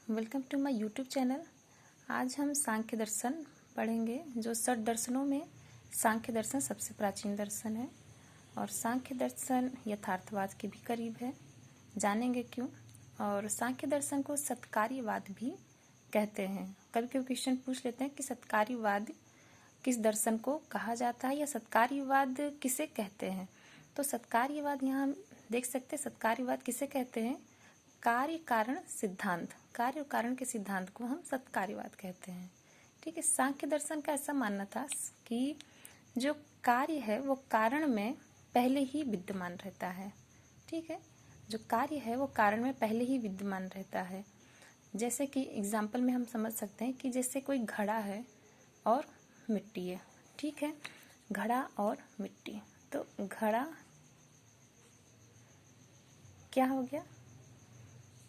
Welcome to my YouTube channel. आज हम सांख्य दर्शन पढ़ेंगे, जो 60 दर्शनों में सांख्य दर्शन सबसे प्राचीन दर्शन है और सांख्य दर्शन यथार्थवाद के भी करीब है। जानेंगे क्यों। और सांख्य दर्शन को सत्कार्यवाद भी कहते हैं। कभी कभी क्वेश्चन पूछ लेते हैं कि सत्कार्यवाद किस दर्शन को कहा जाता है या सत्कार्यवाद किसे कहते हैं। तो सत्कार्यवाद यहाँ हम देख सकते हैं, सत्कार्यवाद किसे कहते हैं। कार्य कारण सिद्धांत, कार्य और कारण के सिद्धांत को हम सत्कार्यवाद कहते हैं। ठीक है। सांख्य दर्शन का ऐसा मानना था कि जो कार्य है वो कारण में पहले ही विद्यमान रहता है। ठीक है। जो कार्य है वो कारण में पहले ही विद्यमान रहता है। जैसे कि एग्जाम्पल में हम समझ सकते हैं कि जैसे कोई घड़ा है और मिट्टी है। ठीक है। घड़ा और मिट्टी, तो घड़ा क्या हो गया,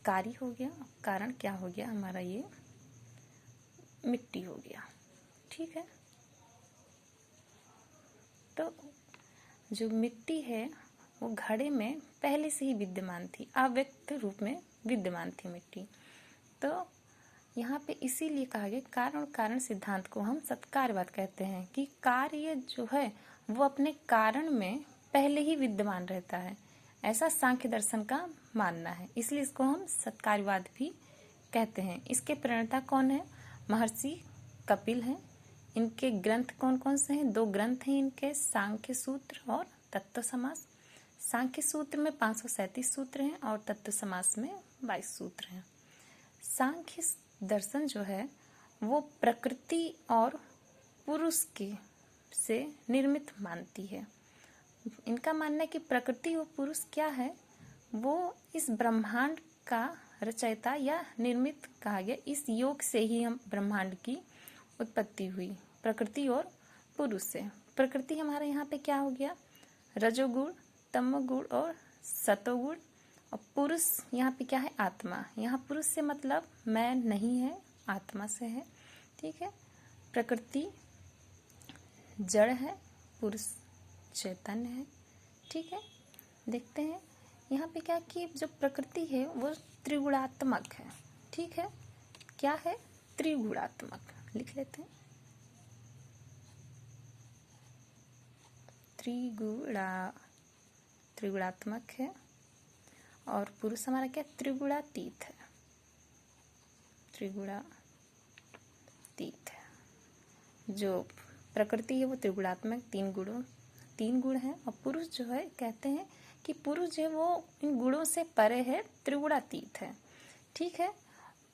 कार्य हो गया, कारण क्या हो गया हमारा, ये मिट्टी हो गया। ठीक है। तो जो मिट्टी है वो घड़े में पहले से ही विद्यमान थी, अव्यक्त रूप में विद्यमान थी मिट्टी। तो यहाँ पे इसीलिए कहा गया कारण और कारण सिद्धांत को हम सत्कार्यवाद कहते हैं कि कार्य जो है वो अपने कारण में पहले ही विद्यमान रहता है। ऐसा सांख्य दर्शन का मानना है, इसलिए इसको हम सत्कार्यवाद भी कहते हैं। इसके प्रणेता कौन है? महर्षि कपिल हैं। इनके ग्रंथ कौन कौन से हैं? 2 ग्रंथ हैं इनके, सांख्य सूत्र और तत्व समास। सांख्य सूत्र में 537 सूत्र हैं और तत्व समास में 22 सूत्र हैं। सांख्य दर्शन जो है वो प्रकृति और पुरुष के से निर्मित मानती है। इनका मानना है कि प्रकृति और पुरुष क्या है, वो इस ब्रह्मांड का रचयिता या निर्मित कहा गया। इस योग से ही हम ब्रह्मांड की उत्पत्ति हुई, प्रकृति और पुरुष से। प्रकृति हमारे यहाँ पे क्या हो गया, रजोगुण, तमोगुण और सतोगुण। और पुरुष यहाँ पे क्या है, आत्मा। यहाँ पुरुष से मतलब मैं नहीं है, आत्मा से है। ठीक है। प्रकृति जड़ है, पुरुष चैतन्य है। ठीक है। देखते हैं यहाँ पे क्या कि जो प्रकृति है वो त्रिगुणात्मक है। ठीक है। क्या है? त्रिगुणात्मक। लिख लेते हैं, त्रिगुणात्मक है। और पुरुष हमारा क्या, त्रिगुणातीत है, त्रिगुणातीत है। जो प्रकृति है वो त्रिगुणात्मक, 3 गुण है। और पुरुष जो है कहते हैं कि पुरुष जो है वो इन गुणों से परे है, त्रिगुणातीत है। ठीक है।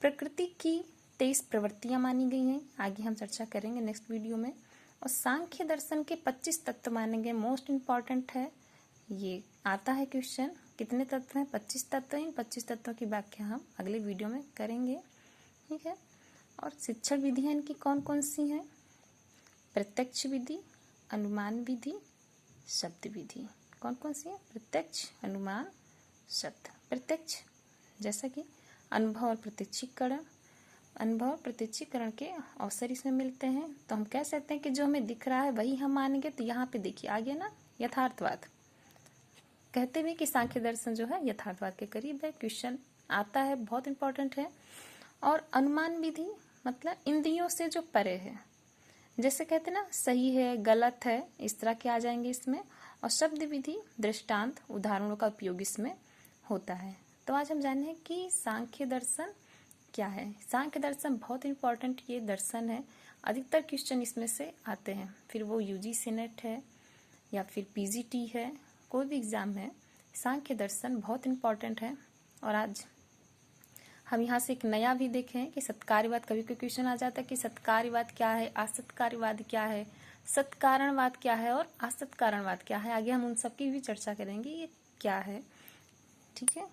प्रकृति की 23 प्रवृत्तियां मानी गई हैं, आगे हम चर्चा करेंगे नेक्स्ट वीडियो में। और सांख्य दर्शन के 25 तत्व माने गए, मोस्ट इम्पॉर्टेंट है। ये आता है क्वेश्चन, कितने तत्व हैं? 25 तत्व हैं। 25 तत्वों की व्याख्या हम अगले वीडियो में करेंगे। ठीक है। और शिक्षण विधियां इनकी कौन कौन सी हैं? प्रत्यक्ष विधि, अनुमान विधि, शब्द विधि। कौन कौन सी है? प्रत्यक्ष, अनुमान, शब्द। प्रत्यक्ष जैसा कि अनुभव और प्रत्यक्षीकरण, अनुभव प्रत्यक्षीकरण के अवसर इसमें मिलते हैं। तो हम कह सकते हैं कि जो हमें दिख रहा है वही हम मानेंगे। तो यहाँ पे देखिए आगे ना, यथार्थवाद कहते हुए कि सांख्य दर्शन जो है यथार्थवाद के करीब है। क्वेश्चन आता है, बहुत इंपॉर्टेंट है। और अनुमान विधि मतलब इंद्रियों से जो परे है, जैसे कहते हैं ना सही है, गलत है, इस तरह के आ जाएंगे इसमें। और शब्द विधि दृष्टांत, उदाहरणों का उपयोग इसमें होता है। तो आज हम जाने हैं कि सांख्य दर्शन क्या है। सांख्य दर्शन बहुत इंपॉर्टेंट ये दर्शन है, अधिकतर क्वेश्चन इसमें से आते हैं। फिर वो यूजीसी नेट है या फिर पीजीटी है, कोई भी एग्जाम है, सांख्य दर्शन बहुत इंपॉर्टेंट है। और आज हम यहाँ से एक नया भी देखें कि सत्कार्यवाद, कभी कोई क्वेश्चन आ जाता है कि सत्कार्यवाद क्या है, असत्कार्यवाद क्या है, सत्कारणवाद क्या है और असत्कारणवाद क्या है। आगे हम उन सब की भी चर्चा करेंगे, ये क्या है। ठीक है।